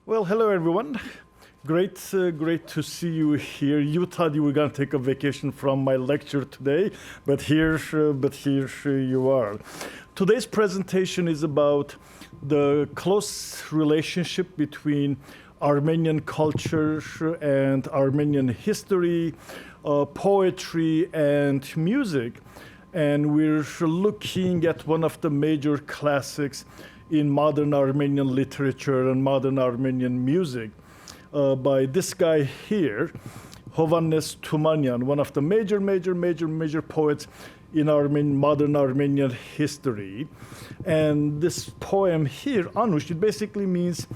Well, hello everyone. Great to see you here. You thought you were going to take a vacation from my lecture today, but here you are. Today's presentation is about the close relationship between Armenian culture and Armenian history, poetry, and music. And we're looking at one of the major classics in modern Armenian literature and modern Armenian music by this guy here, Hovhannes Tumanyan, one of the major poets in modern Armenian history. And this poem here, Anush, it basically means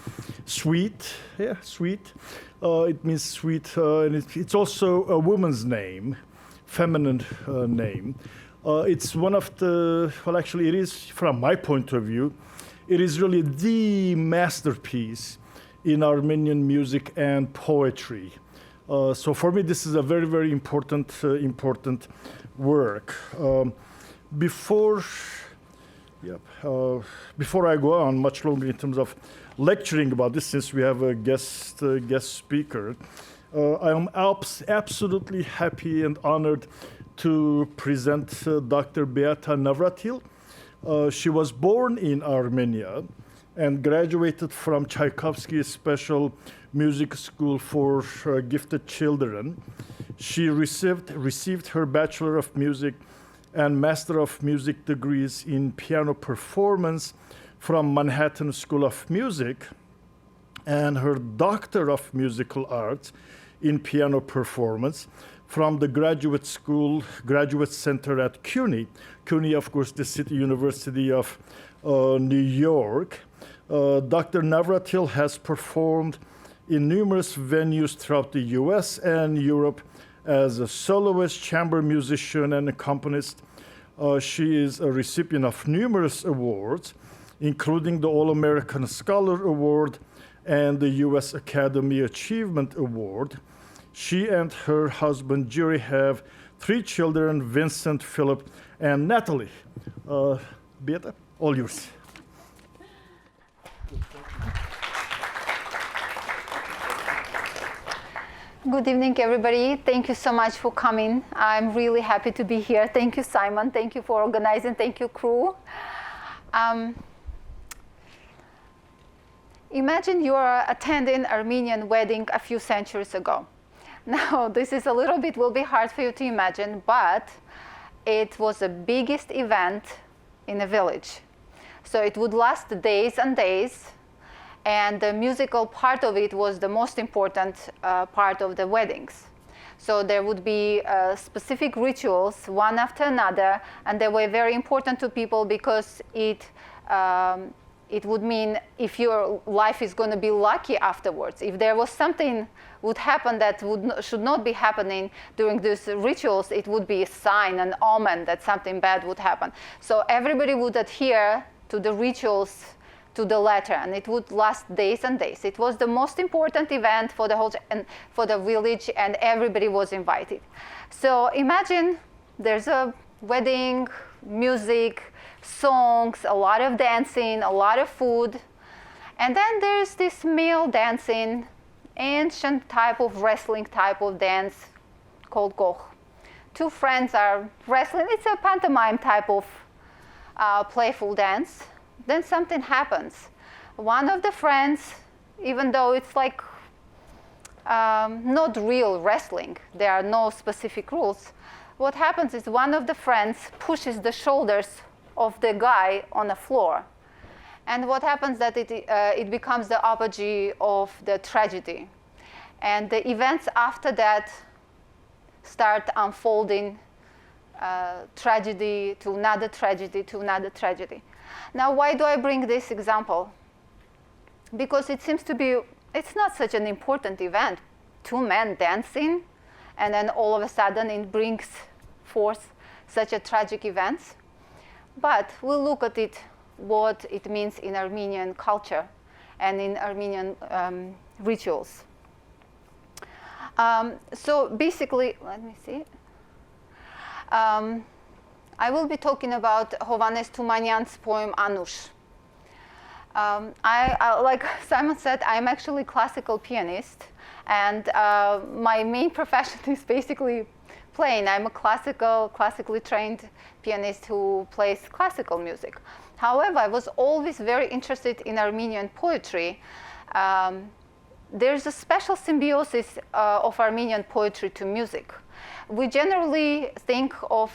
sweet, sweet. It means sweet, and it's also a woman's name, feminine name. It's one of the, well, actually it is, from my point of view, it is really the masterpiece in Armenian music and poetry. So for me, this is a very important work. Before I go on much longer in terms of lecturing about this, since we have a guest speaker, I am absolutely happy and honored to present Dr. Beata Navratil. She was born in Armenia and graduated from Tchaikovsky Special Music School for Gifted Children. She received her Bachelor of Music and Master of Music degrees in piano performance from Manhattan School of Music, and her Doctor of Musical Arts in piano performance from the Graduate Center at CUNY. CUNY, of course, the City University of New York. Dr. Navratil has performed in numerous venues throughout the US and Europe as a soloist, chamber musician, and accompanist. She is a recipient of numerous awards, including the All-American Scholar Award and the US Academy Achievement Award. She and her husband, Jerry, have 3 children, Vincent, Philip, and Natalie. Beata, all yours. Good evening, everybody. Thank you so much for coming. I'm really happy to be here. Thank you, Simon. Thank you for organizing. Thank you, crew. Imagine you are attending Armenian wedding a few centuries ago. Now, this is a little bit, will be hard for you to imagine, but it was the biggest event in a village. So it would last days and days, and the musical part of it was the most important part of the weddings. So there would be specific rituals, one after another, and they were very important to people because it would mean if your life is going to be lucky afterwards. If there was something would happen that should not be happening during these rituals, it would be a sign, an omen that something bad would happen. So everybody would adhere to the rituals to the letter, and it would last days and days. It was the most important event for the whole and for the village, and everybody was invited. So imagine there's a wedding, music, songs, a lot of dancing, a lot of food, and then there's this male dancing, ancient type of wrestling type of dance called koch. 2 friends are wrestling. It's a pantomime type of playful dance. Then something happens. One of the friends, even though it's like not real wrestling, there are no specific rules, what happens is one of the friends pushes the shoulders of the guy on the floor. And what happens that it becomes the apogee of the tragedy. And the events after that start unfolding, tragedy to another tragedy to another tragedy. Now, why do I bring this example? Because it seems to be, it's not such an important event. 2 men dancing, and then all of a sudden it brings forth such a tragic event. But we'll look at it, what it means in Armenian culture and in Armenian rituals. So basically, let me see. I will be talking about Hovhannes Tumanyan's poem Anush. Like Simon said, I'm actually a classical pianist, and my main profession is basically playing. I'm a classically trained pianist who plays classical music. However, I was always very interested in Armenian poetry. There's a special symbiosis of Armenian poetry to music. We generally think of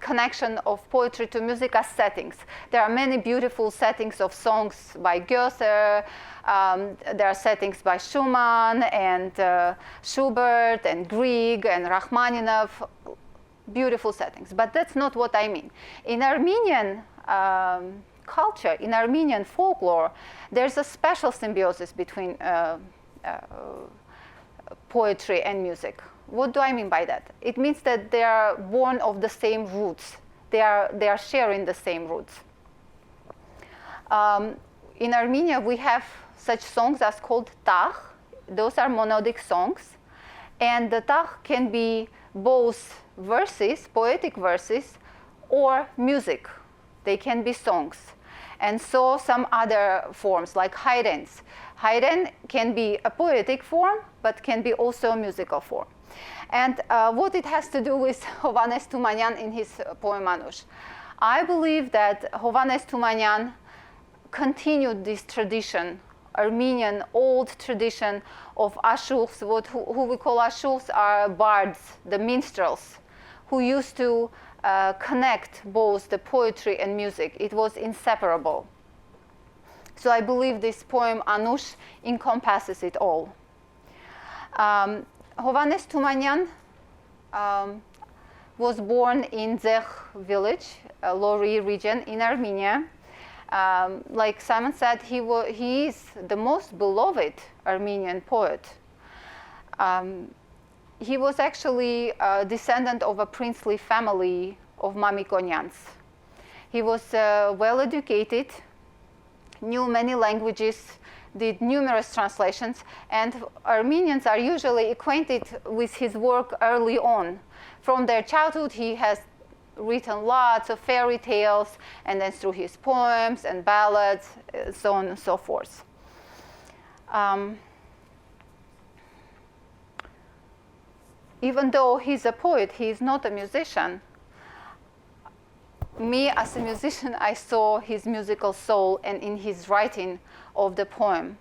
connection of poetry to music as settings. There are many beautiful settings of songs by Goethe. There are settings by Schumann and Schubert and Grieg and Rachmaninoff. Beautiful settings, but that's not what I mean. In Armenian culture, in Armenian folklore, there's a special symbiosis between poetry and music. What do I mean by that? It means that they are born of the same roots. They are sharing the same roots. In Armenia, we have such songs as called tagh. Those are monodic songs. And the tagh can be both verses, poetic verses, or music. They can be songs. And so some other forms like hayrens. Hayren can be a poetic form, but can be also a musical form. And what it has to do with Hovhannes Tumanyan in his poem Anush. I believe that Hovhannes Tumanyan continued this tradition, Armenian old tradition of ashurs. Who we call ashurs are bards, the minstrels, who used to connect both the poetry and music. It was inseparable. So I believe this poem Anush encompasses it all. Hovhannes Tumanyan was born in Zekh village, Lori region in Armenia. Like Simon said, he is the most beloved Armenian poet. He was actually a descendant of a princely family of Mamikonians. He was well educated, knew many languages, did numerous translations, and Armenians are usually acquainted with his work early on. From their childhood, he has written lots of fairy tales, and then through his poems and ballads, so on and so forth. Even though he's a poet, he is not a musician. Me, as a musician, I saw his musical soul and in his writing of the poem.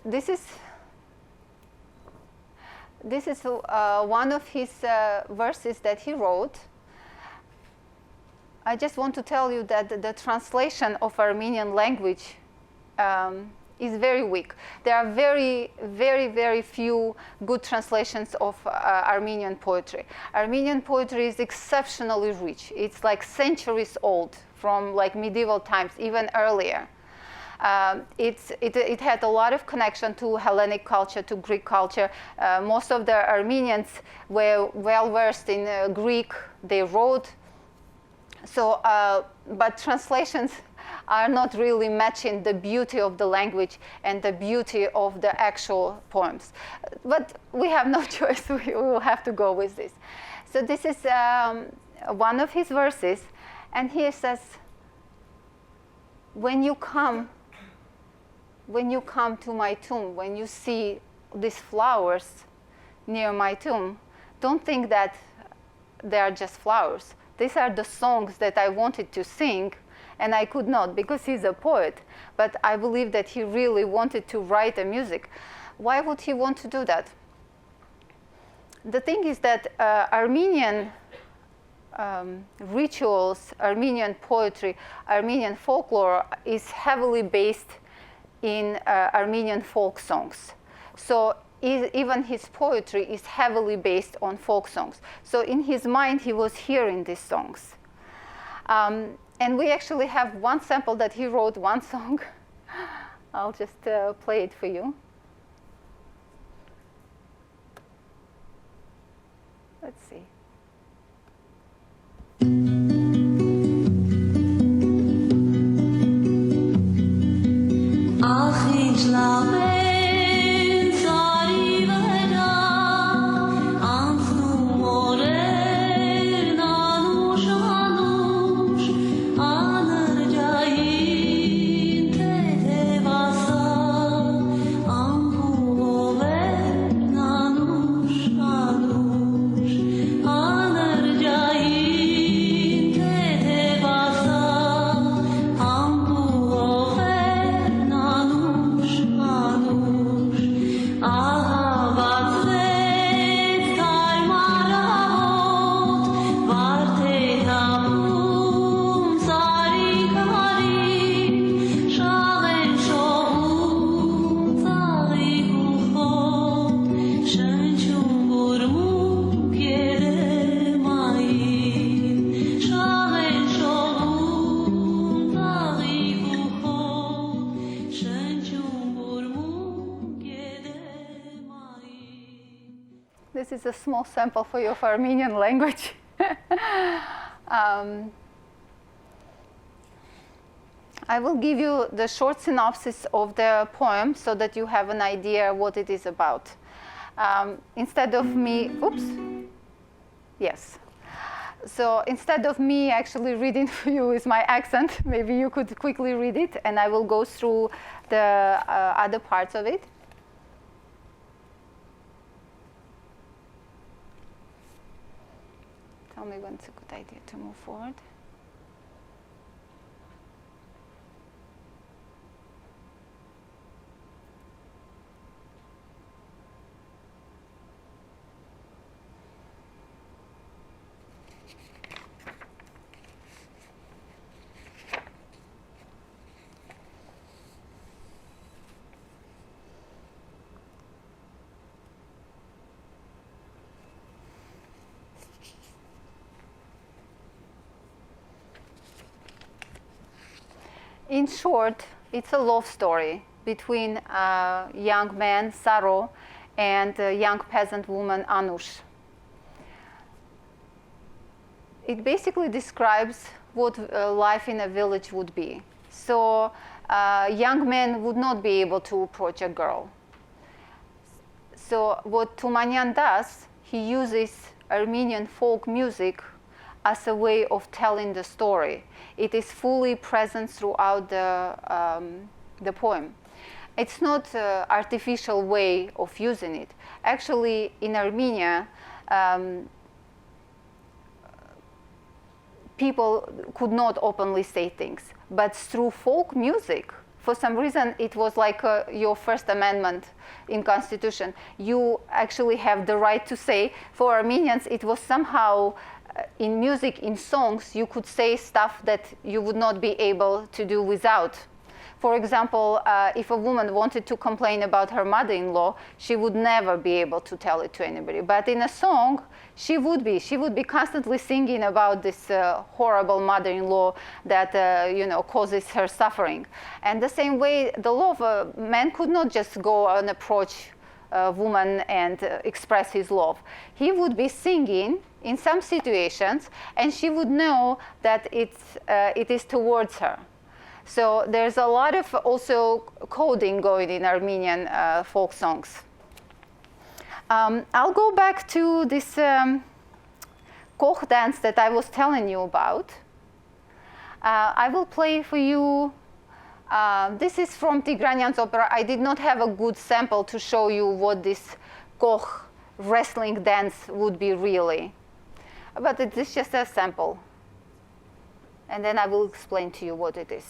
This is one of his verses that he wrote. I just want to tell you that the translation of Armenian language is very weak. There are very, very, very few good translations of Armenian poetry. Armenian poetry is exceptionally rich. It's like centuries old, from like medieval times, even earlier. It had a lot of connection to Hellenic culture, to Greek culture. Most of the Armenians were well versed in Greek. They wrote. So, but translations are not really matching the beauty of the language and the beauty of the actual poems. But we have no choice. We will have to go with this. So this is one of his verses, and he says, when you come to my tomb, when you see these flowers near my tomb, don't think that they are just flowers. These are the songs that I wanted to sing, and I could not because he's a poet. But I believe that he really wanted to write a music. Why would he want to do that? The thing is that Armenian rituals, Armenian poetry, Armenian folklore is heavily based in Armenian folk songs. So even his poetry is heavily based on folk songs. So in his mind, he was hearing these songs. And we actually have one sample that he wrote one song. I'll just play it for you. Let's see. This is a small sample for you of Armenian language. I will give you the short synopsis of the poem so that you have an idea what it is about. Instead of me, oops, yes. So instead of me actually reading for you with my accent, maybe you could quickly read it, and I will go through the other parts of it. Tell me when it's a good idea to move forward. In short, it's a love story between a young man, Saro, and a young peasant woman, Anush. It basically describes what life in a village would be. So a young man would not be able to approach a girl. So what Tumanyan does, he uses Armenian folk music as a way of telling the story. It is fully present throughout the poem. It's not an artificial way of using it. Actually, in Armenia, people could not openly say things. But through folk music, for some reason, it was like your First Amendment in Constitution. You actually have the right to say. For Armenians, it was somehow in music, in songs, you could say stuff that you would not be able to do without. For example, if a woman wanted to complain about her mother-in-law, she would never be able to tell it to anybody. But in a song, she would be constantly singing about this horrible mother-in-law that causes her suffering. And the same way, the law of a man could not just go and approach a woman and express his love. He would be singing in some situations, and she would know that it is towards her. So there's a lot of also coding going in Armenian folk songs. I'll go back to this Koch dance that I was telling you about. I will play for you. This is from Tigranian's opera. I did not have a good sample to show you what this Koch wrestling dance would be really. But it is just a sample. And then I will explain to you what it is.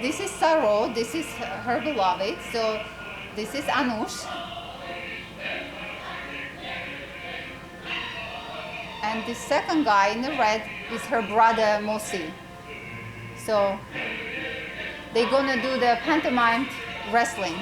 This is Saro, this is her beloved, so this is Anush. And the second guy in the red is her brother Mosi. So they're gonna do the pantomime wrestling.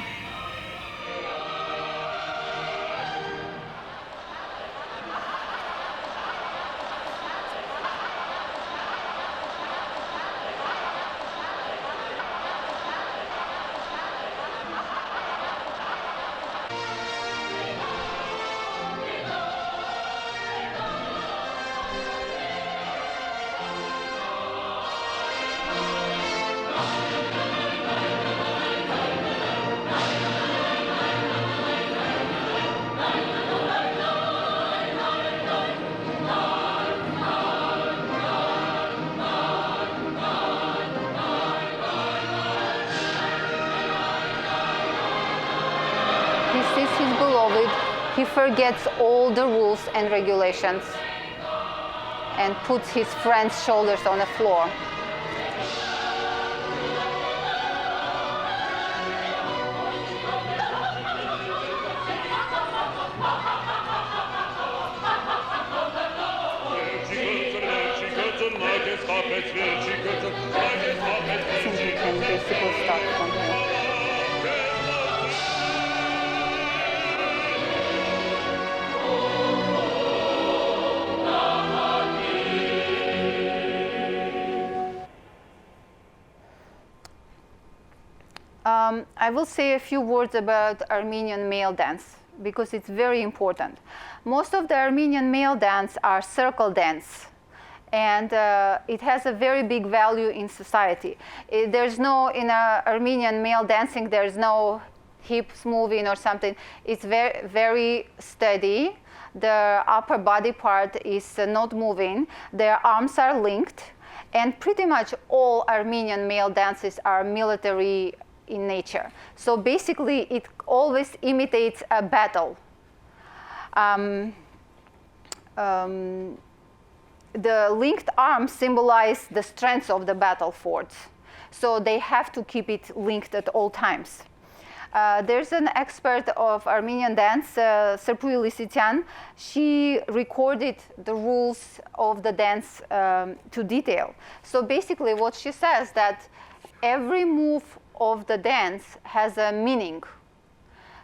He forgets all the rules and regulations and puts his friend's shoulders on the floor. I will say a few words about Armenian male dance because it's very important. Most of the Armenian male dance are circle dance, and it has a very big value in society. There's no, in Armenian male dancing, there's no hips moving or something. It's very, very steady. The upper body part is not moving. Their arms are linked. And pretty much all Armenian male dances are military in nature. So basically, it always imitates a battle. The linked arms symbolize the strength of the battle force. So they have to keep it linked at all times. There's an expert of Armenian dance, Serpui Lisityan. She recorded the rules of the dance to detail. So basically what she says that every move of the dance has a meaning.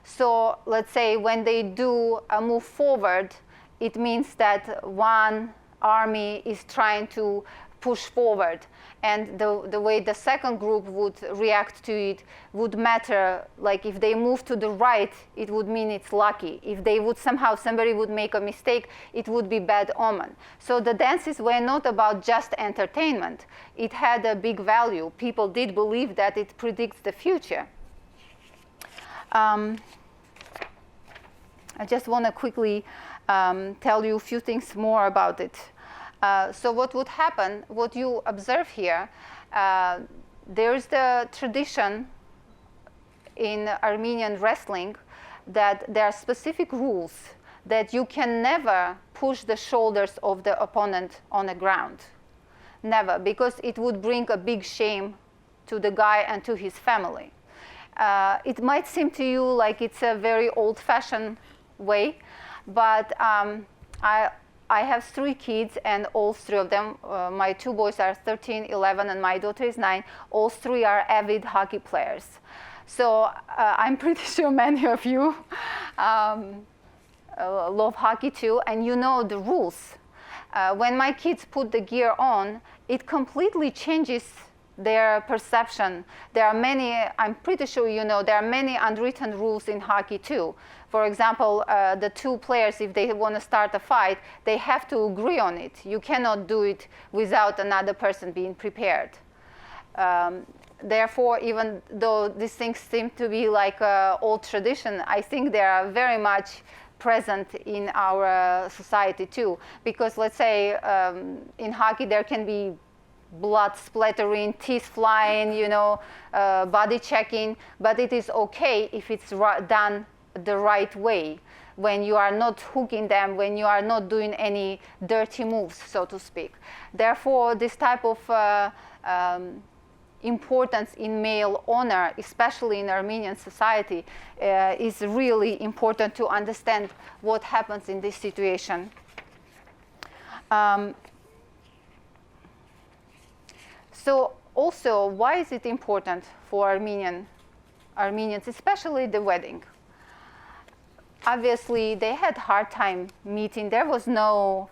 So let's say when they do a move forward, it means that one army is trying to push forward. And the way the second group would react to it would matter. Like if they move to the right, it would mean it's lucky. If they would somehow, somebody would make a mistake, it would be bad omen. So the dances were not about just entertainment. It had a big value. People did believe that it predicts the future. I just want to quickly tell you a few things more about it. So what would happen, what you observe here, there's the tradition in Armenian wrestling that there are specific rules that you can never push the shoulders of the opponent on the ground. Never, because it would bring a big shame to the guy and to his family. It might seem to you like it's a very old-fashioned way, but I have 3 kids, and all 3 of them, my 2 boys are 13, 11, and my daughter is 9. All 3 are avid hockey players. So I'm pretty sure many of you love hockey too, and you know the rules. When my kids put the gear on, it completely changes their perception. There are many, I'm pretty sure you know, there are many unwritten rules in hockey too. For example, the 2 players, if they want to start a fight, they have to agree on it. You cannot do it without another person being prepared. Therefore, even though these things seem to be like old tradition, I think they are very much present in our society too. Because let's say in hockey there can be blood splattering, teeth flying, you know, body checking, but it is okay if it's done the right way, when you are not hooking them, when you are not doing any dirty moves, so to speak. Therefore, this type of importance in male honor, especially in Armenian society, is really important to understand what happens in this situation. So also, why is it important for Armenians, especially the wedding? Obviously, they had hard time meeting. There was no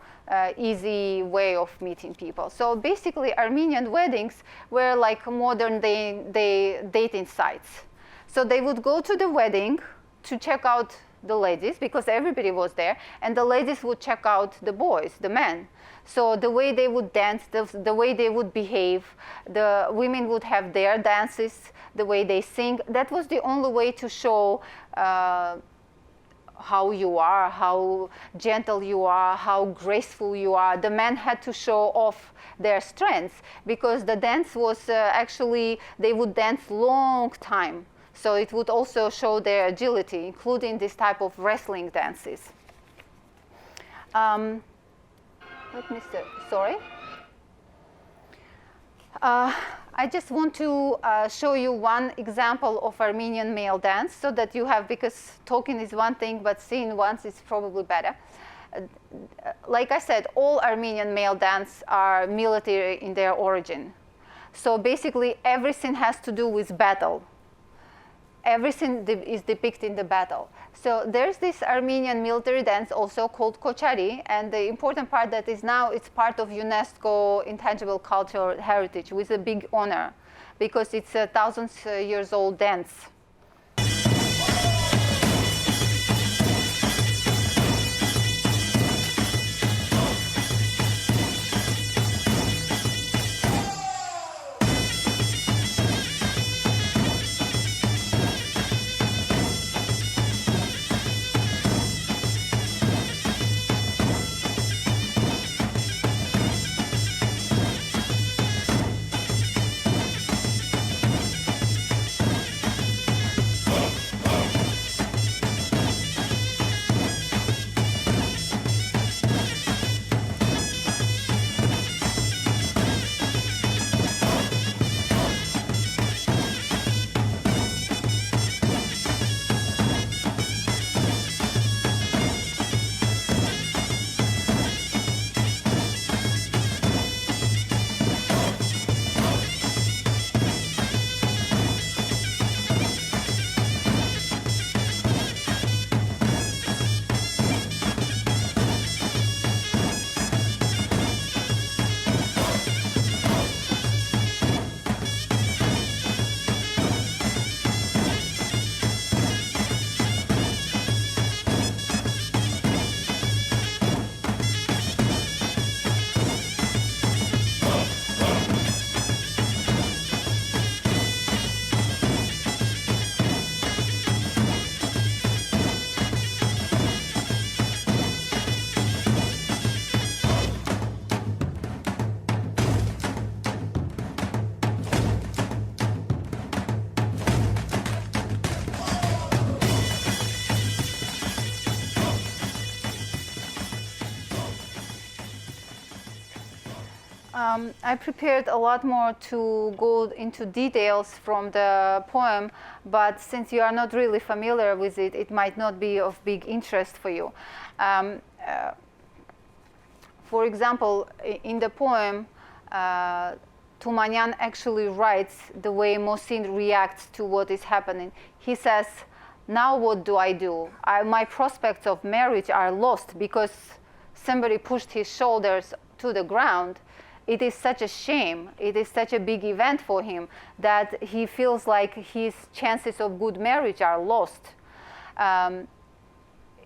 easy way of meeting people. So basically, Armenian weddings were like modern day dating sites. So they would go to the wedding to check out the ladies, because everybody was there, and the ladies would check out the boys, the men. So the way they would dance, the way they would behave, the women would have their dances, the way they sing. That was the only way to show how you are, how gentle you are, how graceful you are. The men had to show off their strengths, because the dance was actually, they would dance long time. So it would also show their agility, including this type of wrestling dances. Let me see, sorry. I just want to show you one example of Armenian male dance, so that you have, because talking is one thing, but seeing once is probably better. Like I said, all Armenian male dance are military in their origin. So basically, everything has to do with battle. Everything is depicting the battle. So there's this Armenian military dance also called Kochari, and the important part that is now it's part of UNESCO Intangible Cultural Heritage with a big honor, because it's a 1,000 years old dance. I prepared a lot more to go into details from the poem, but since you are not really familiar with it, it might not be of big interest for you. For example, in the poem, Tumanyan actually writes the way Mohsin reacts to what is happening. He says, "Now what do I do? My prospects of marriage are lost because somebody pushed his shoulders to the ground. It is such a shame. It is such a big event for him that he feels like his chances of good marriage are lost."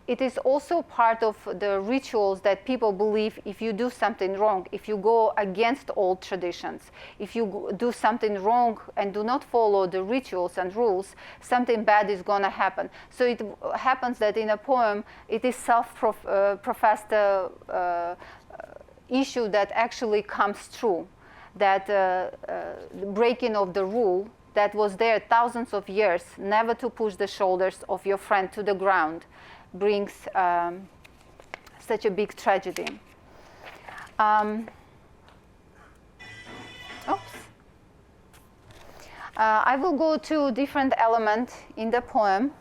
It is also part of the rituals that people believe if you do something wrong, if you go against old traditions, if you do something wrong and do not follow the rituals and rules, something bad is going to happen. So it happens that in a poem, it is self-professed issue that actually comes true, that the breaking of the rule that was there thousands of years, never to push the shoulders of your friend to the ground, brings such a big tragedy. I will go to different elements in the poem.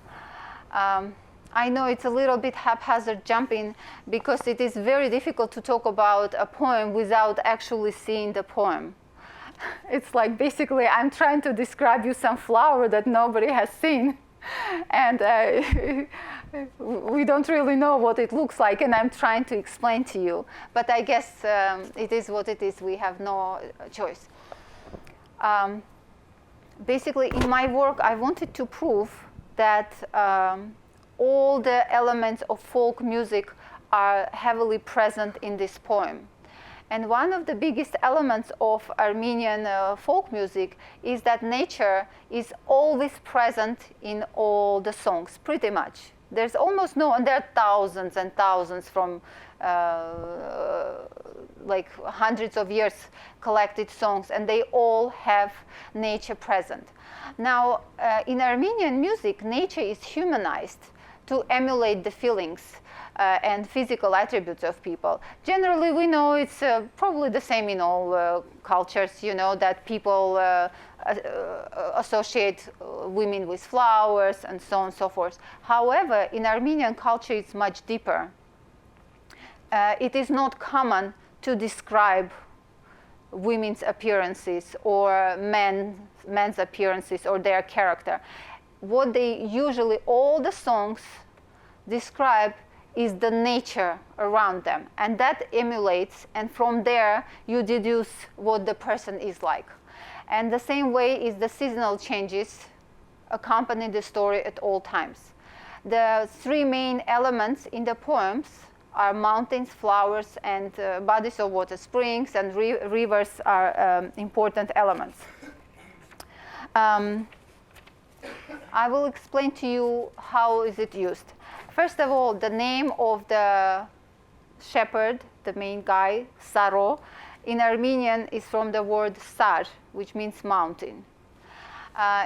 I know it's a little bit haphazard jumping because it is very difficult to talk about a poem without actually seeing the poem. It's like basically I'm trying to describe you some flower that nobody has seen. And we don't really know what it looks like, and I'm trying to explain to you. But I guess it is what it is. We have no choice. Basically, in my work, I wanted to prove that all the elements of folk music are heavily present in this poem. And one of the biggest elements of Armenian folk music is that nature is always present in all the songs, pretty much. There's almost no, and there are thousands and thousands from like hundreds of years collected songs, and they all have nature present. Now, in Armenian music, nature is humanized to emulate the feelings and physical attributes of people. Generally, we know it's probably the same in all cultures, you know, that people associate women with flowers and so on and so forth. However, in Armenian culture, it's much deeper. It is not common to describe women's appearances or men's appearances or their character. What they usually, all the songs describe is the nature around them, and that emulates, and from there you deduce what the person is like. And the same way is the seasonal changes accompany the story at all times. The three main elements in the poems are mountains, flowers, and bodies of water. Springs and rivers are important elements. I will explain to you how is it used. First of all, the name of the shepherd, the main guy, Saro, in Armenian is from the word Sar, which means mountain.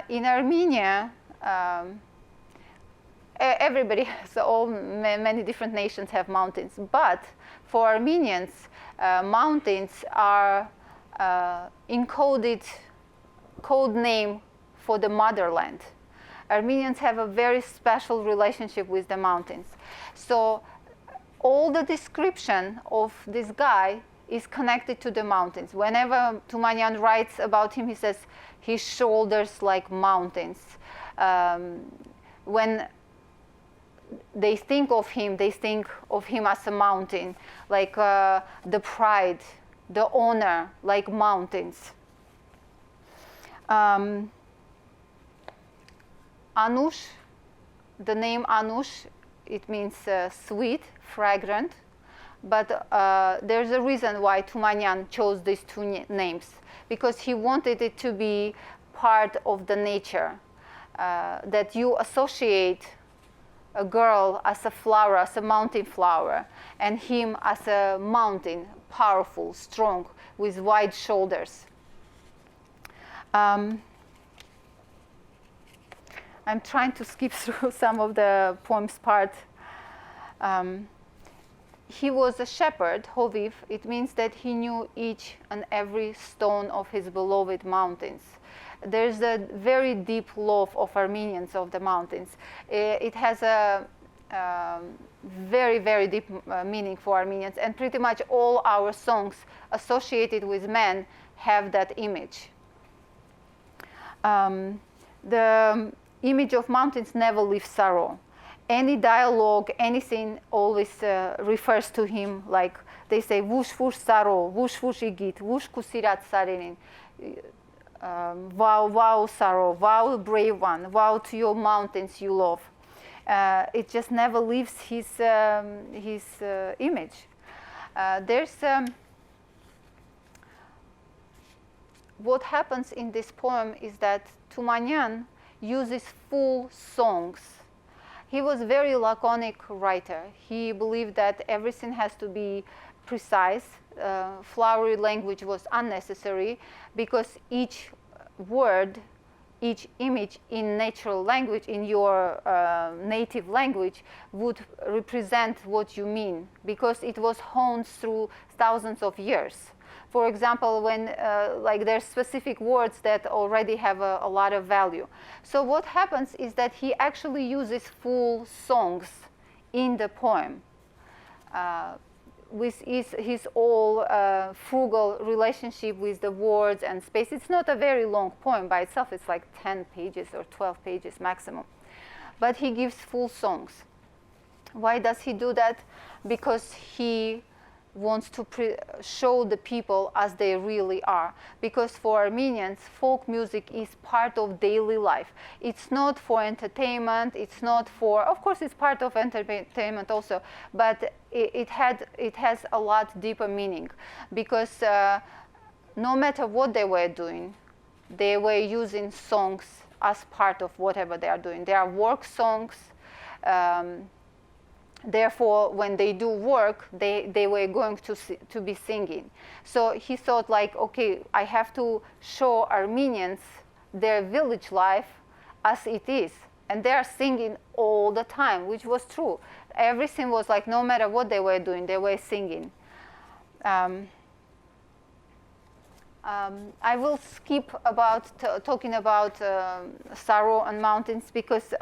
In Armenia, everybody has, many different nations have mountains, but for Armenians, mountains are encoded code name for the motherland. Armenians have a very special relationship with the mountains. So all the description of this guy is connected to the mountains. Whenever Tumanyan writes about him, he says his shoulders like mountains. When they think of him as a mountain, like the pride, the honor, like mountains. Anush, the name Anush, it means sweet, fragrant, but there's a reason why Tumanyan chose these two names, because he wanted it to be part of the nature, that you associate a girl as a flower, as a mountain flower, and him as a mountain, powerful, strong, with wide shoulders. I'm trying to skip through some of the poem's part. he was a shepherd, Hoviv. It means that he knew each and every stone of his beloved mountains. There's a very deep love of Armenians of the mountains. It has a very, very deep meaning for Armenians, and pretty much all our songs associated with men have that image. The image of mountains never leaves sorrow. Any dialogue, anything always refers to him, like they say, vush vush saro, vush vush igit, vush kusirat sarinin, wow, wow, Saro, wow, brave one, wow to your mountains you love. It just never leaves his image. What happens in this poem is that Tumanyan uses full songs. He was a very laconic writer. He believed that everything has to be precise. Flowery language was unnecessary because each word, each image in natural language, in your native language, would represent what you mean because it was honed through thousands of years. For example, when like there's specific words that already have a lot of value. So what happens is that he actually uses full songs in the poem with his all frugal relationship with the words and space. It's not a very long poem by itself. It's like 10 pages or 12 pages maximum. But he gives full songs. Why does he do that? Because he wants to show the people as they really are. Because for Armenians, folk music is part of daily life. It's not for entertainment. It's not for, of course, it's part of entertainment also, but it has a lot deeper meaning. Because no matter what they were doing, they were using songs as part of whatever they are doing. They are work songs. Therefore, when they do work, they were going to be singing. So he thought like, okay, I have to show Armenians their village life as it is. And they are singing all the time, which was true. Everything was like, no matter what they were doing, they were singing. I will skip about talking about Saro and mountains because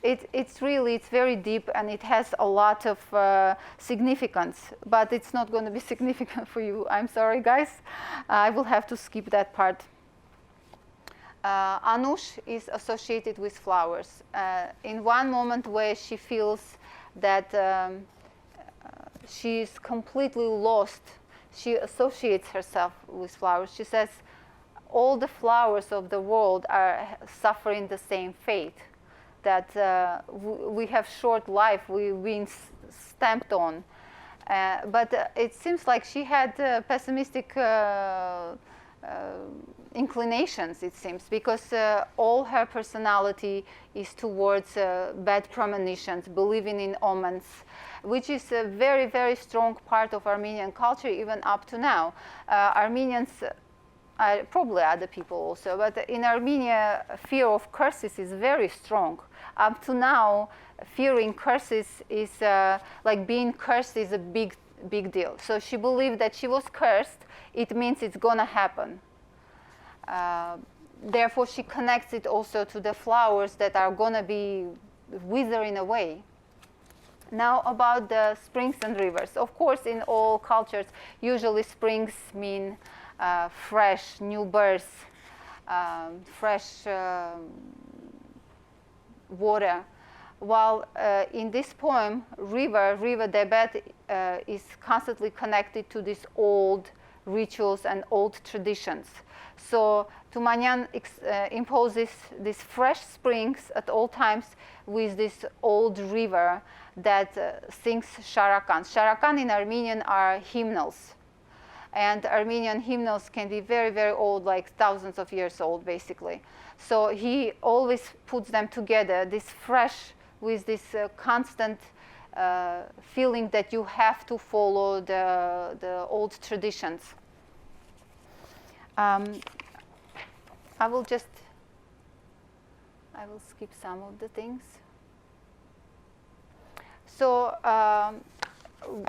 it's very deep and it has a lot of significance, but it's not going to be significant for you. I'm sorry, guys. I will have to skip that part. Anush is associated with flowers. In one moment where she feels that she is completely lost, she associates herself with flowers. She says, all the flowers of the world are suffering the same fate. That we have short life, we've been stamped on. But it seems like she had pessimistic inclinations, it seems, because all her personality is towards bad premonitions, believing in omens, which is a very, very strong part of Armenian culture, even up to now. Armenians, probably other people also, but in Armenia, fear of curses is very strong. Up to now, fearing curses is like being cursed is a big deal. So she believed that she was cursed. It means it's gonna happen. Therefore, she connects it also to the flowers that are gonna be withering away. Now about the springs and rivers. Of course, in all cultures, usually springs mean fresh, new birth, fresh water. While in this poem, River Debet is constantly connected to these old rituals and old traditions. So Tumanyan imposes these fresh springs at all times with this old river that sings Sharakan. Sharakan in Armenian are hymnals. And Armenian hymnals can be very, very old, like thousands of years old, basically. So he always puts them together, this fresh with this constant feeling that you have to follow the old traditions. I will skip some of the things. So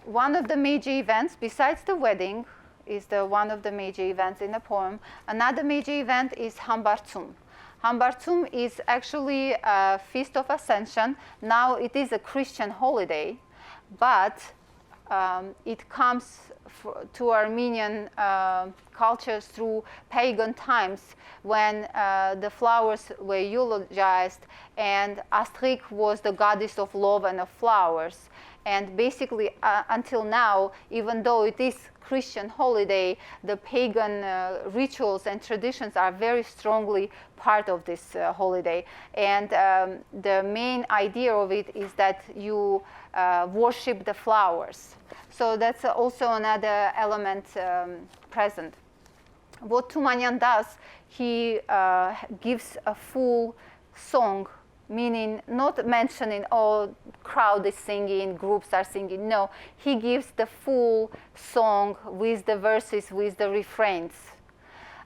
one of the major events, besides the wedding, is one of the major events in the poem. Another major event is Hambartsum. Hambartsum is actually a feast of Ascension. Now it is a Christian holiday, but it comes to Armenian cultures through pagan times when the flowers were eulogized, and Astrik was the goddess of love and of flowers. And basically, until now, even though it is Christian holiday, the pagan rituals and traditions are very strongly part of this holiday. And the main idea of it is that you worship the flowers. So that's also another element present. What Tumanyan does, he gives a full song, meaning not mentioning, oh, crowd is singing, groups are singing. No, he gives the full song with the verses, with the refrains.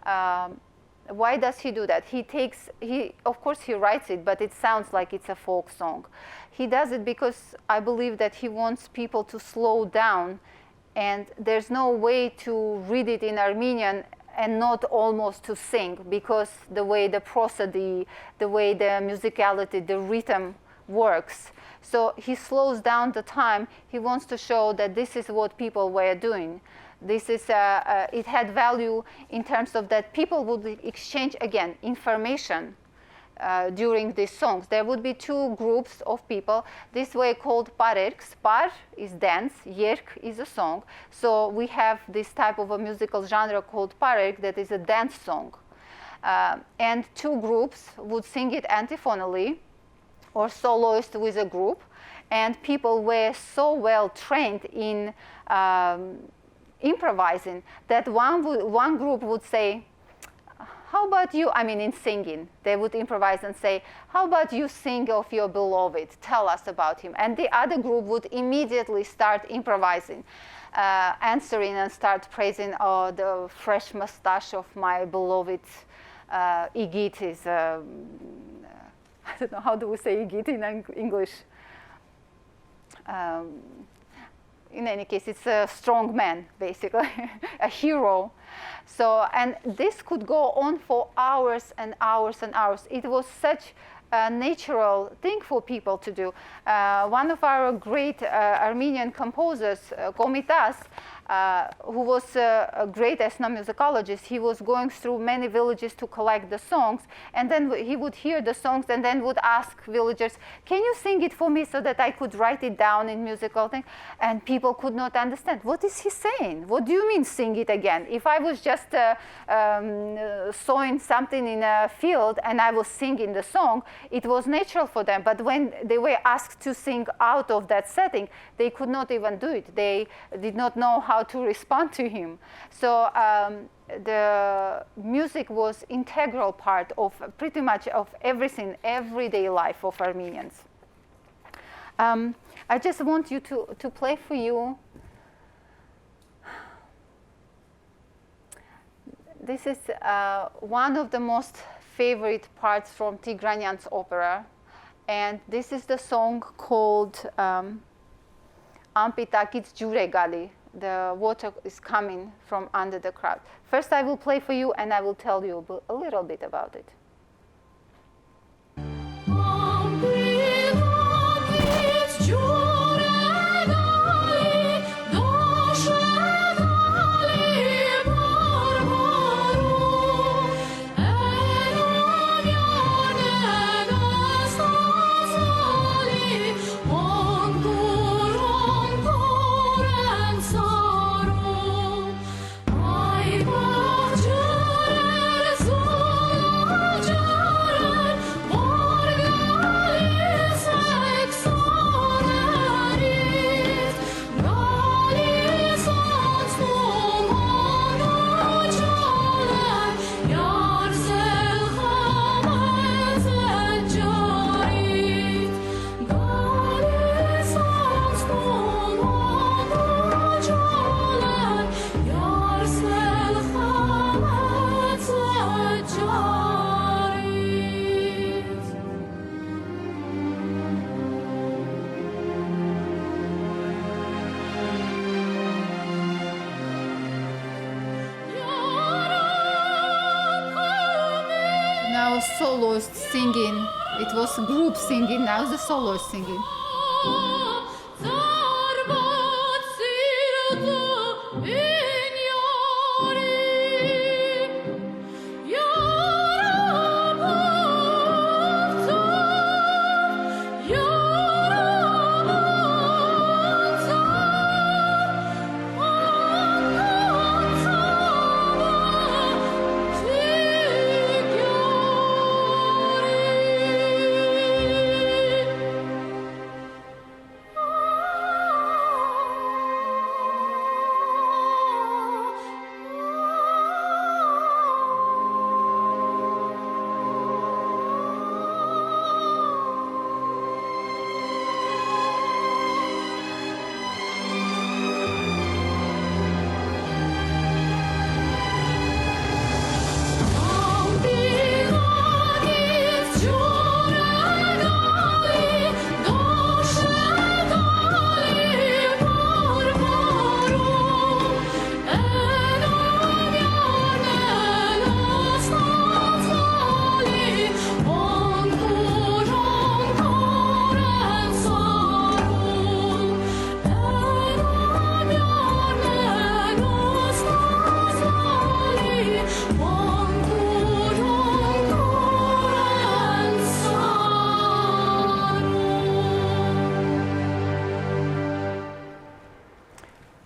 Why does he do that? Of course he writes it, but it sounds like it's a folk song. He does it because I believe that he wants people to slow down, and there's no way to read it in Armenian and not almost to sing, because the way the prosody, the way the musicality, the rhythm works. So he slows down the time. He wants to show that this is what people were doing. This is it had value in terms of that people would exchange, again, information during these songs. There would be two groups of people. This way called parerks. Par is dance, yerk is a song. So we have this type of a musical genre called parerk that is a dance song. And two groups would sing it antiphonally or soloist with a group. And people were so well trained in improvising that one group would say, how about you, I mean in singing, they would improvise and say, how about you sing of your beloved, tell us about him. And the other group would immediately start improvising, answering and start praising, oh, the fresh mustache of my beloved Igit is, I don't know, how do we say Igit in English? In any case, it's a strong man, basically, a hero. So, and this could go on for hours and hours and hours. It was such a natural thing for people to do. One of our great Armenian composers, Komitas, who was a great ethnomusicologist, he was going through many villages to collect the songs, and then he would hear the songs and then would ask villagers, can you sing it for me so that I could write it down in musical thing? And people could not understand. What is he saying? What do you mean sing it again? If I was just sowing something in a field and I was singing the song, it was natural for them. But when they were asked to sing out of that setting, they could not even do it. They did not know how to respond to him. So the music was integral part of pretty much of everything, everyday life of Armenians. I just want you to play for you. This is one of the most favorite parts from Tigranyan's opera, and this is the song called Ampitakits Juregali. The water is coming from under the crowd. First I will play for you and I will tell you a little bit about it. soloist singing. It was group singing, now the soloist singing.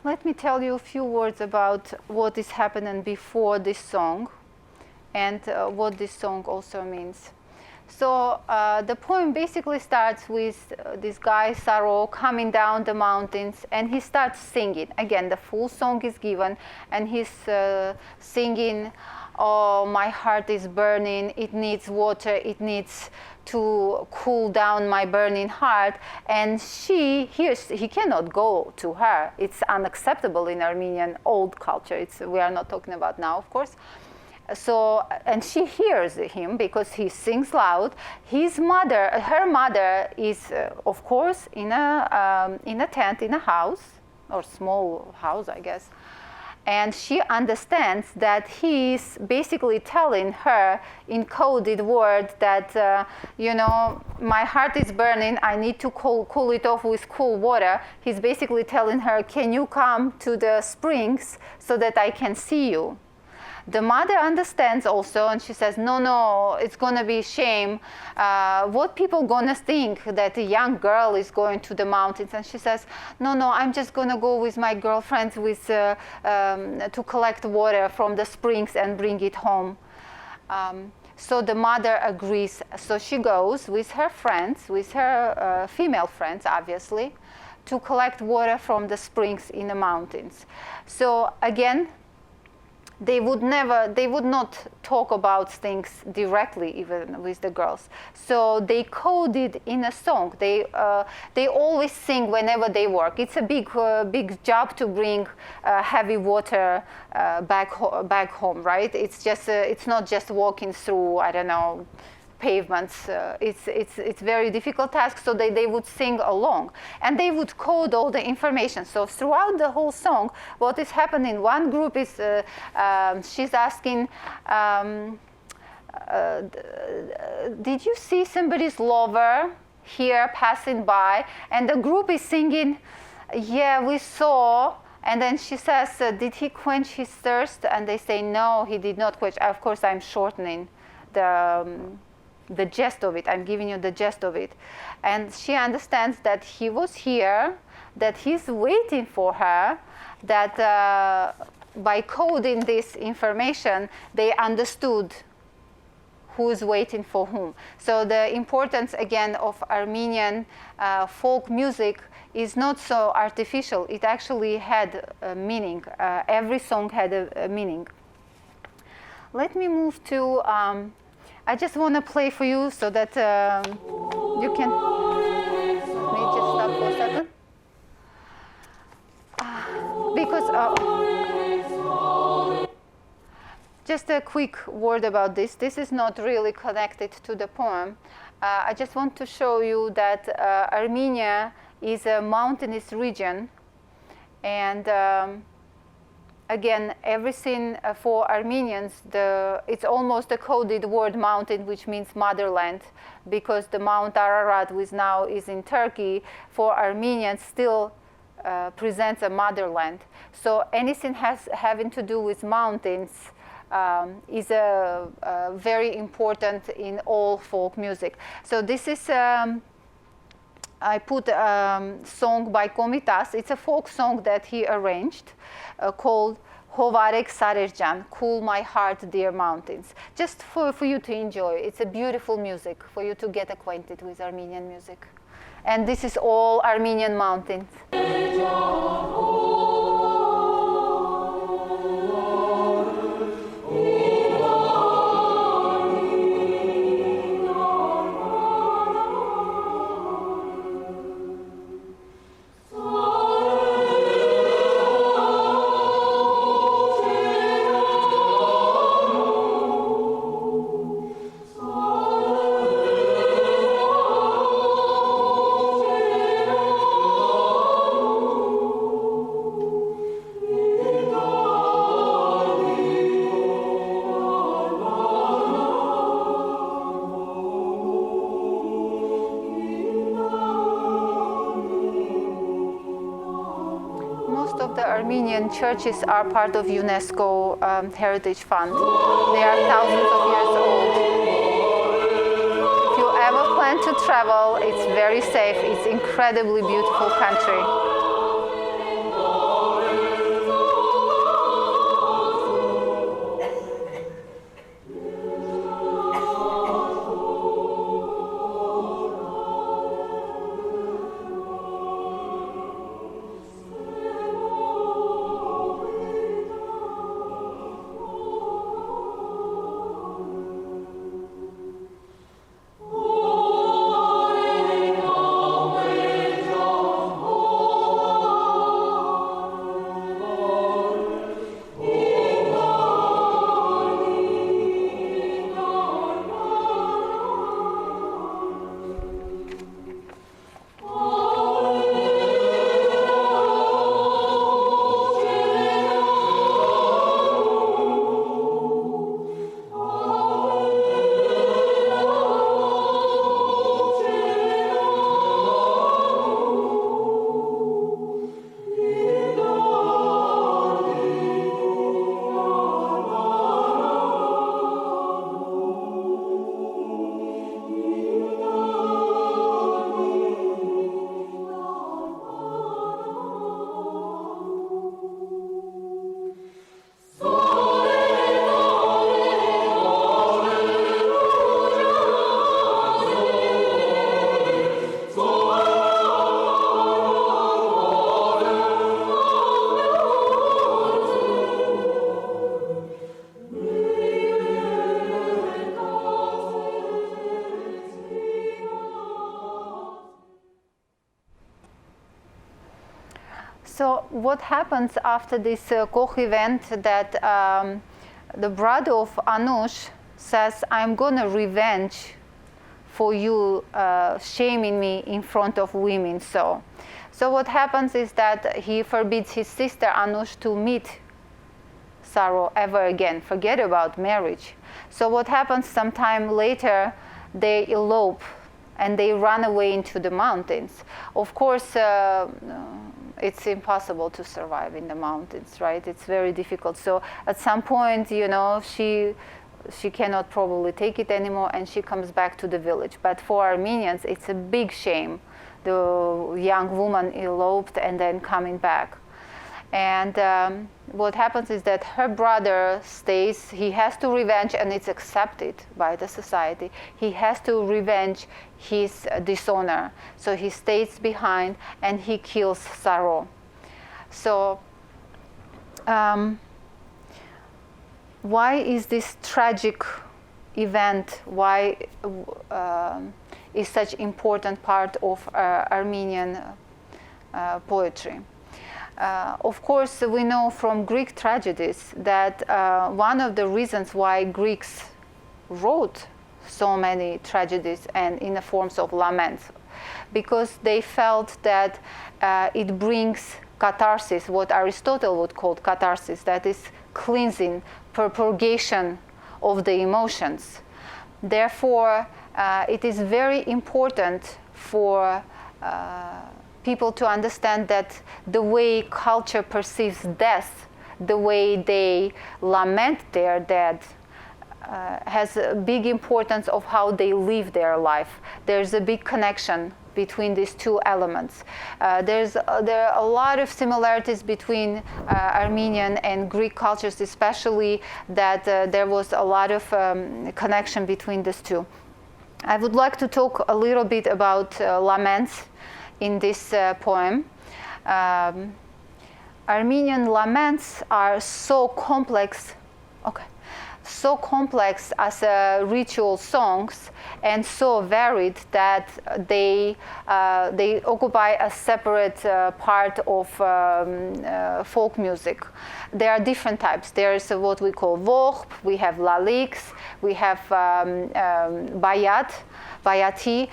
Let me tell you a few words about what is happening before this song and what this song also means. So the poem basically starts with this guy, Saro, coming down the mountains, and he starts singing. Again, the full song is given, and he's singing, "Oh, my heart is burning, it needs water, it needs to cool down my burning heart." And she hears, he cannot go to her. It's unacceptable in Armenian old culture. We are not talking about now, of course. So, and she hears him because he sings loud. Her mother is, of course, in a tent, in a house, or small house, I guess. And she understands that he's basically telling her in coded word that, my heart is burning, I need to cool it off with cool water. He's basically telling her, can you come to the springs so that I can see you? The mother understands also, and she says, no, it's going to be shame. What people going to think that a young girl is going to the mountains? And she says, no, I'm just going to go with my girlfriends to collect water from the springs and bring it home. So the mother agrees. So she goes with her friends, with her female friends, obviously, to collect water from the springs in the mountains. So again, they would not talk about things directly, even with the girls. So they coded in a song. They always sing whenever they work. It's a big job to bring heavy water back home, right? It's not just walking through, I don't know, pavements. It's very difficult task, so they would sing along, and they would code all the information. So throughout the whole song, what is happening, one group is she's asking, did you see somebody's lover here passing by? And the group is singing, yeah, we saw. And then she says, did he quench his thirst? And they say, no, he did not quench. Of course, I'm shortening the gist of it. I'm giving you the gist of it. And she understands that he was here, that he's waiting for her, that by coding this information, they understood who's waiting for whom. So the importance, again, of Armenian folk music is not so artificial. It actually had a meaning. Every song had a meaning. Let me move to I just want to play for you so that you can. Let me just stop for a second. Because just a quick word about this. This is not really connected to the poem. I just want to show you that Armenia is a mountainous region, and again, everything for Armenians, it's almost a coded word, mountain, which means motherland, because the Mount Ararat, which now is in Turkey, for Armenians still presents a motherland. So anything having to do with mountains is very important in all folk music. So this is, I put a song by Komitas. It's a folk song that he arranged called Hovarek Sarerjan, Cool My Heart, Dear Mountains. Just for you to enjoy. It's a beautiful music for you to get acquainted with Armenian music. And this is all Armenian mountains. Armenian churches are part of UNESCO Heritage Fund. They are thousands of years old. If you ever plan to travel, it's very safe. It's incredibly beautiful country. So what happens after this Koch event that the brother of Anush says, I'm going to revenge for you shaming me in front of women. So what happens is that he forbids his sister Anush to meet Saro ever again, forget about marriage. So what happens sometime later, they elope and they run away into the mountains. Of course, it's impossible to survive in the mountains, right? It's very difficult. So at some point, you know, she cannot probably take it anymore and she comes back to the village. But for Armenians, it's a big shame. The young woman eloped and then coming back. And what happens is that her brother stays, he has to revenge, and it's accepted by the society. He has to revenge his dishonor. So he stays behind and he kills Saro. So why is this tragic event, why is such important part of Armenian poetry? Of course, we know from Greek tragedies that one of the reasons why Greeks wrote so many tragedies and in the forms of laments because they felt that it brings catharsis, what Aristotle would call catharsis, that is cleansing, purgation of the emotions. Therefore, it is very important for people to understand that the way culture perceives death, the way they lament their dead, has a big importance of how they live their life. There's a big connection between these two elements. There are a lot of similarities between Armenian and Greek cultures, especially that there was a lot of connection between these two. I would like to talk a little bit about laments in this poem. Armenian laments are so complex, so complex as ritual songs and so varied that they occupy a separate part of folk music. There are different types. There's what we call vorp, we have laliks, we have bayati.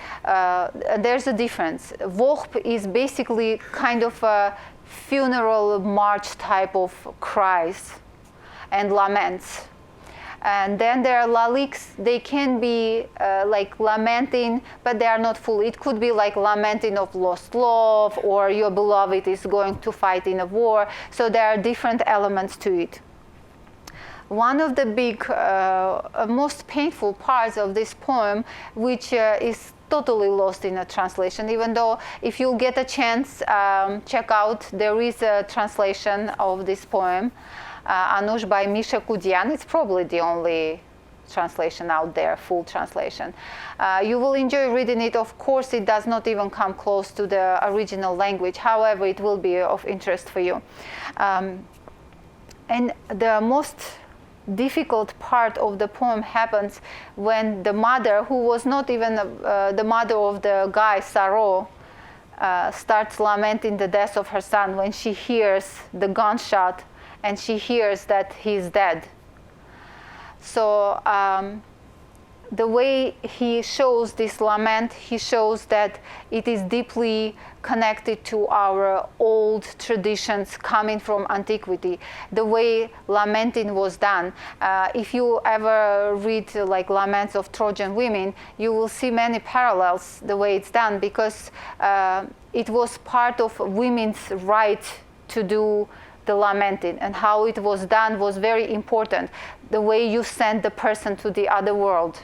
There's a difference. Vorp is basically kind of a funeral march type of cries and laments. And then there are laliks. They can be like lamenting, but they are not full. It could be like lamenting of lost love, or your beloved is going to fight in a war. So there are different elements to it. One of the big, most painful parts of this poem, which is totally lost in a translation, even though if you get a chance, check out, there is a translation of this poem, Anush by Misha Kudian. It's probably the only translation out there, full translation. You will enjoy reading it. Of course, it does not even come close to the original language. However, it will be of interest for you. And the most difficult part of the poem happens when the mother, who was not even the mother of the guy, Saro, starts lamenting the death of her son when she hears the gunshot and she hears that he's dead. So the way he shows this lament, he shows that it is deeply connected to our old traditions coming from antiquity. The way lamenting was done. If you ever read like laments of Trojan women, you will see many parallels the way it's done, because it was part of women's right to do the lamenting, and how it was done was very important. The way you send the person to the other world.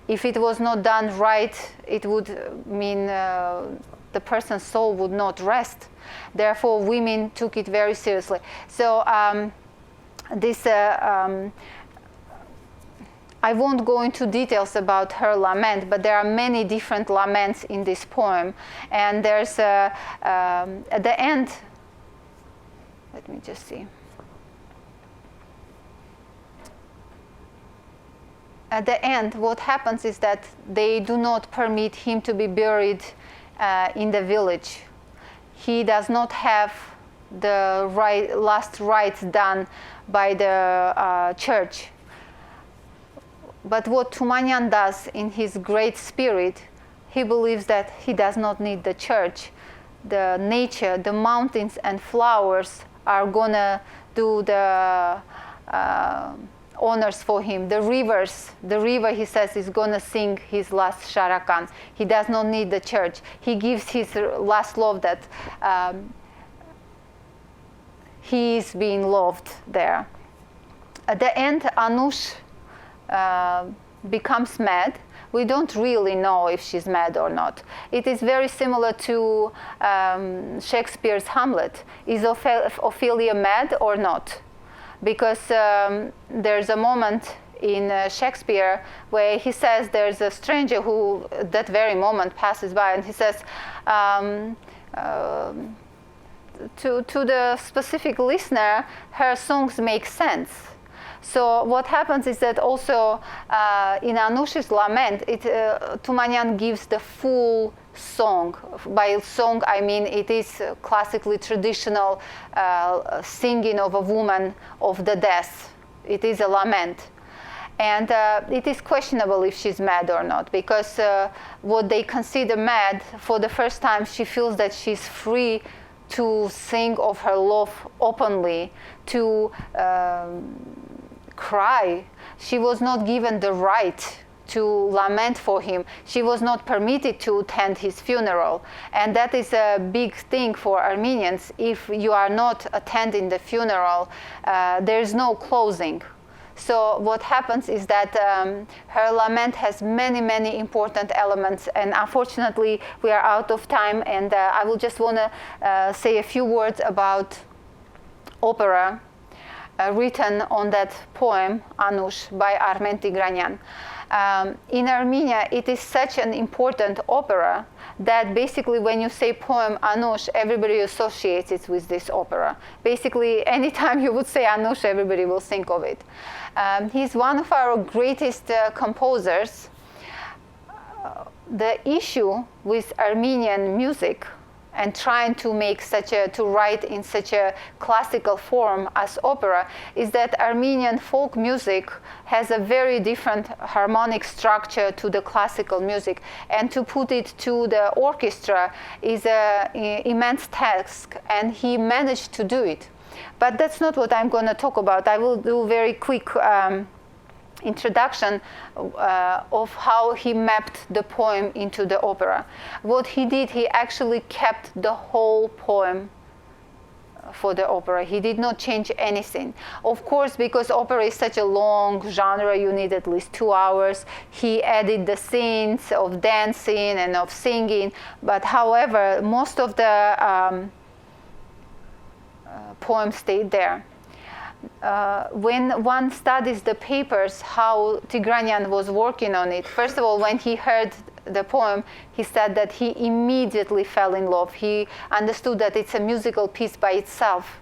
If it was not done right, it would mean the person's soul would not rest. Therefore, women took it very seriously. So I won't go into details about her lament, but there are many different laments in this poem. And there's at the end, let me just see. At the end, what happens is that they do not permit him to be buried in the village. He does not have the last rites done by the church. But what Tumanyan does in his great spirit, he believes that he does not need the church. The nature, the mountains and flowers are gonna do the honors for him. The river, he says, is gonna sing his last Sharakan. He does not need the church. He gives his last love that he is being loved there. At the end, Anush becomes mad. We don't really know if she's mad or not. It is very similar to Shakespeare's Hamlet. Is Ophelia mad or not? Because there's a moment in Shakespeare where he says there's a stranger who that very moment passes by, and he says to the specific listener, her songs make sense. So what happens is that also in Anush's lament, Tumanyan gives the full song. By song, I mean it is classically traditional singing of a woman of the death. It is a lament. And it is questionable if she's mad or not, because what they consider mad, for the first time she feels that she's free to sing of her love openly, to cry. She was not given the right to lament for him. She was not permitted to attend his funeral. And that is a big thing for Armenians. If you are not attending the funeral, there is no closing. So what happens is that her lament has many, many important elements. And unfortunately, we are out of time. And I will just want to say a few words about opera written on that poem, Anush, by Armen Tigranyan. In Armenia, it is such an important opera that basically when you say poem Anush, everybody associates it with this opera. Basically, anytime you would say Anush, everybody will think of it. He's one of our greatest composers. The issue with Armenian music and trying to make to write in such a classical form as opera is that Armenian folk music has a very different harmonic structure to the classical music, and to put it to the orchestra is an immense task, and he managed to do it. But that's not what I'm going to talk about. I will do very quick introduction of how he mapped the poem into the opera. What he did, he actually kept the whole poem for the opera. He did not change anything. Of course, because opera is such a long genre, you need at least 2 hours. He added the scenes of dancing and of singing. But however, most of the poem stayed there. When one studies the papers, how Tigranyan was working on it, first of all, when he heard the poem, he said that he immediately fell in love. He understood that it's a musical piece by itself.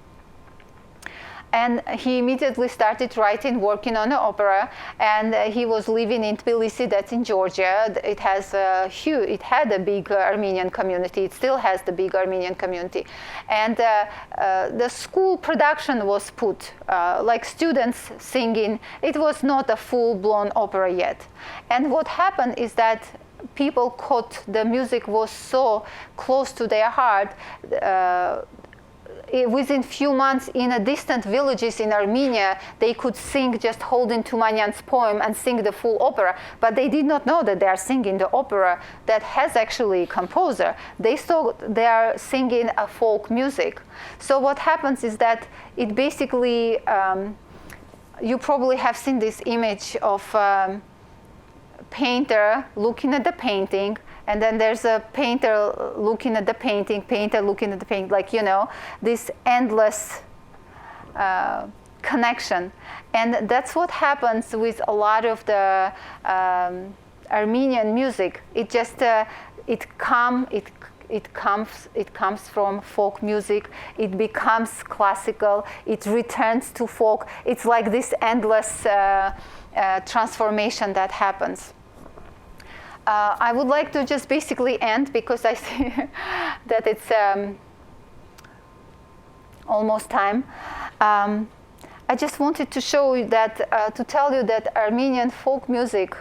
And he immediately started working on an opera, and he was living in Tbilisi, that's in Georgia. It had a big Armenian community. It still has the big Armenian community. And the school production was put, like students singing. It was not a full-blown opera yet. And what happened is that people caught the music was so close to their heart. Within few months, in a distant villages in Armenia, they could sing just holding Tumanyan's poem and sing the full opera. But they did not know that they are singing the opera that has actually a composer. They thought they are singing a folk music. So what happens is that it basically, you probably have seen this image of painter looking at the painting, and then there's a painter looking at the painting, like, this endless connection. And that's what happens with a lot of the Armenian music. It just, it comes from folk music, it becomes classical, it returns to folk. It's like this endless transformation that happens. I would like to just basically end, because I see that it's almost time. I just wanted to show you that, to tell you that Armenian folk music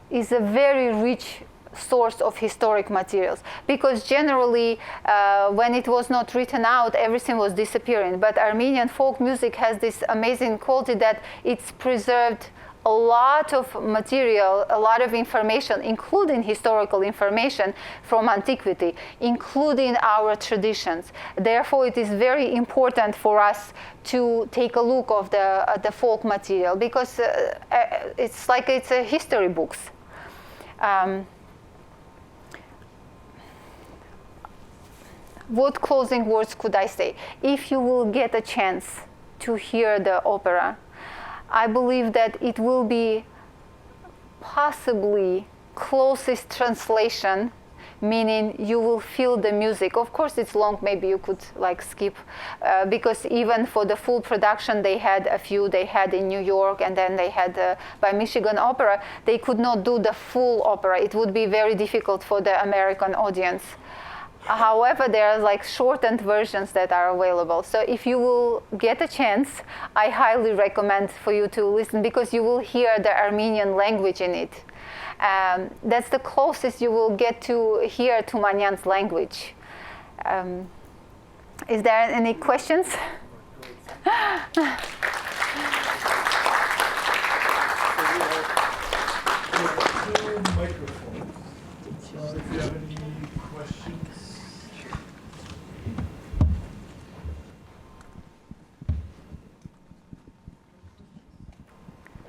is a very rich source of historic materials, because generally when it was not written out, everything was disappearing. But Armenian folk music has this amazing quality that it's preserved a lot of material, a lot of information, including historical information from antiquity, including our traditions. Therefore, it is very important for us to take a look of the folk material, because it's like it's a history books. What closing words could I say? If you will get a chance to hear the opera, I believe that it will be possibly closest translation, meaning you will feel the music. Of course, it's long, maybe you could skip, because even for the full production, they had a few, they had in New York, and then they had by Michigan Opera. They could not do the full opera. It would be very difficult for the American audience. However, there are like shortened versions that are available. So if you will get a chance, I highly recommend for you to listen, because you will hear the Armenian language in it. That's the closest you will get to hear Tumanyan's language. Is there any questions? Two microphones. If you have any questions.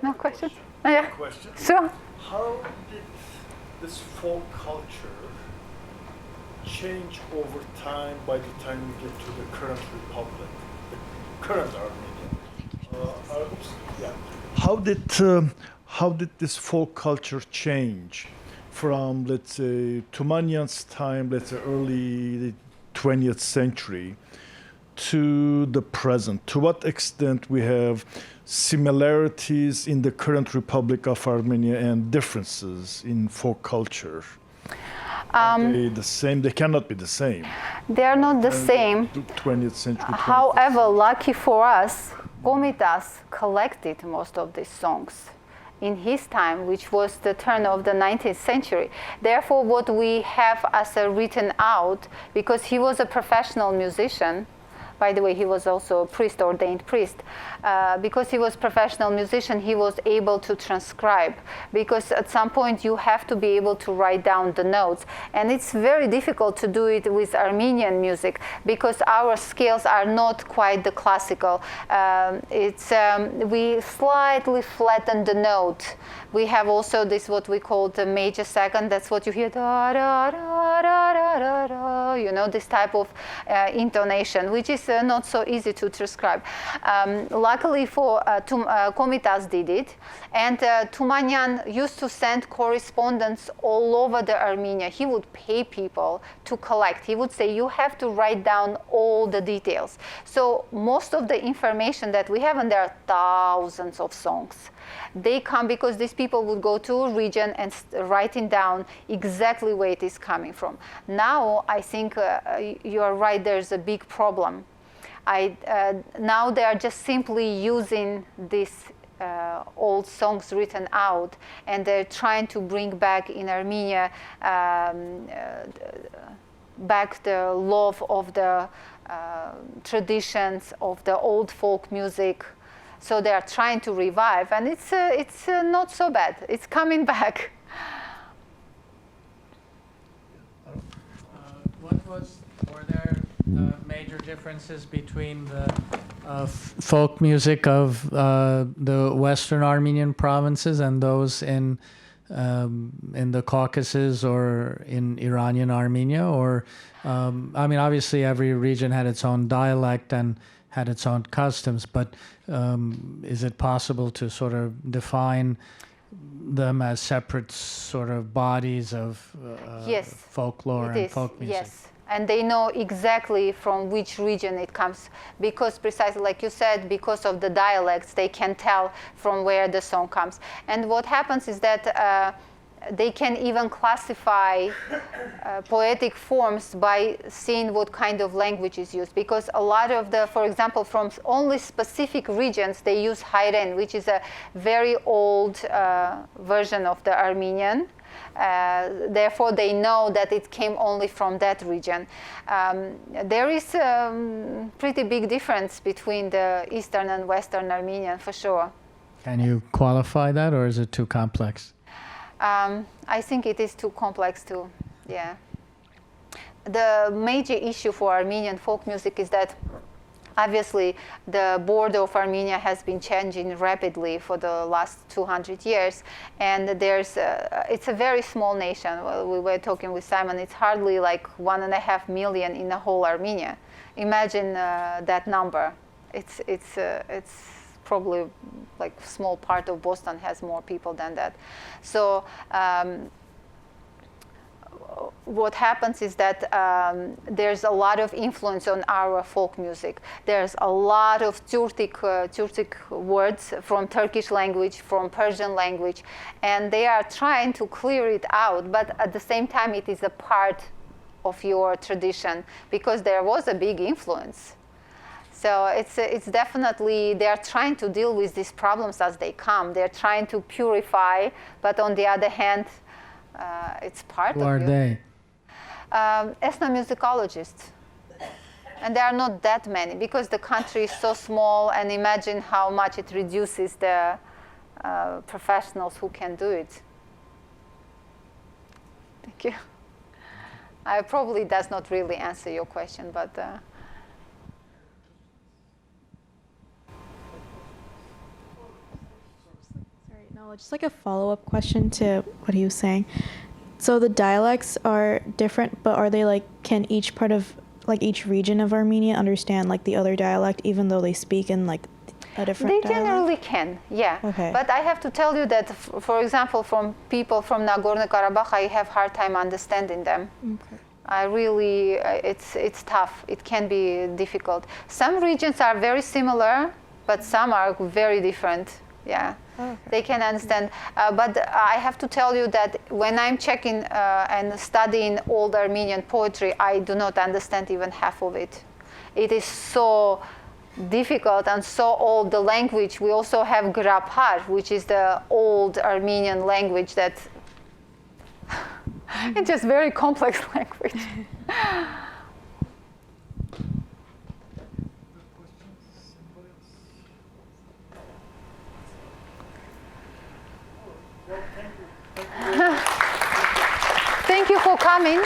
No questions? Yeah. Question. Sure. How did this folk culture change over time by the time we get to the current republic, the current Armenia? Yeah. How did this folk culture change from, let's say, Tumanyan's time, let's say early 20th century, to the present? To what extent we have similarities in the current Republic of Armenia and differences in folk culture? Are they the same? They cannot be the same. They are not the same. 20th century. However, lucky for us, Komitas collected most of these songs in his time, which was the turn of the 19th century. Therefore, what we have as a written out, because he was a professional musician, by the way, he was also a priest, ordained priest. Because he was a professional musician, he was able to transcribe. Because at some point you have to be able to write down the notes. And it's very difficult to do it with Armenian music, because our scales are not quite the classical. We slightly flatten the note. We have also this, what we call the major second. That's what you hear, da, da, da, da, da, da, you know, this type of intonation, which is not so easy to transcribe. Luckily for Komitas did it, and Tumanyan used to send correspondence all over the Armenia. He would pay people to collect. He would say, you have to write down all the details. So most of the information that we have, and there are thousands of songs, they come because these people would go to a region and writing down exactly where it is coming from. Now, I think you are right, there's a big problem. Now they are just simply using these old songs written out, and they're trying to bring back in Armenia back the love of the traditions of the old folk music. So they are trying to revive, and it's not so bad. It's coming back. Were there major differences between the folk music of the Western Armenian provinces and those in the Caucasus or in Iranian Armenia? Or, I mean, obviously every region had its own dialect and had its own customs, but is it possible to sort of define them as separate sort of bodies of yes, folklore and folk music? Yes, and they know exactly from which region it comes, because precisely like you said, because of the dialects, they can tell from where the song comes. And what happens is that they can even classify poetic forms by seeing what kind of language is used. Because a lot of the, for example, from only specific regions, they use Hayren, which is a very old version of the Armenian. Therefore, they know that it came only from that region. There is a pretty big difference between the Eastern and Western Armenian, for sure. Can you qualify that, or is it too complex? I think it is too complex too, yeah. The major issue for Armenian folk music is that obviously the border of Armenia has been changing rapidly for the last 200 years, and it's a very small nation. Well, we were talking with Simon, it's hardly like 1.5 million in the whole Armenia. Imagine that number. It's probably like a small part of Boston has more people than that. So what happens is that there's a lot of influence on our folk music. There's a lot of Turkic words from Turkish language, from Persian language, and they are trying to clear it out, but at the same time it is a part of your tradition, because there was a big influence. So it's definitely, they are trying to deal with these problems as they come. They're trying to purify, but on the other hand, it's part Who of are you. they? Ethnomusicologists. And there are not that many, because the country is so small, and imagine how much it reduces the professionals who can do it. Thank you. I probably does not really answer your question, but Sorry, no, just like a follow-up question to what he was saying. So the dialects are different, but are they like, can each part of, like each region of Armenia understand like the other dialect, even though they speak in like a different they dialect? generally can, yeah. Okay. But I have to tell you that, for example, from people from Nagorno-Karabakh, I have hard time understanding them. Okay. I really, it's tough. It can be difficult. Some regions are very similar, but some are very different. Yeah, Okay. they can understand. But I have to tell you that when I'm checking and studying old Armenian poetry, I do not understand even half of it. It is so difficult and so old, the language. We also have Grabhar, which is the old Armenian language that it's just very complex language. Thank you for coming.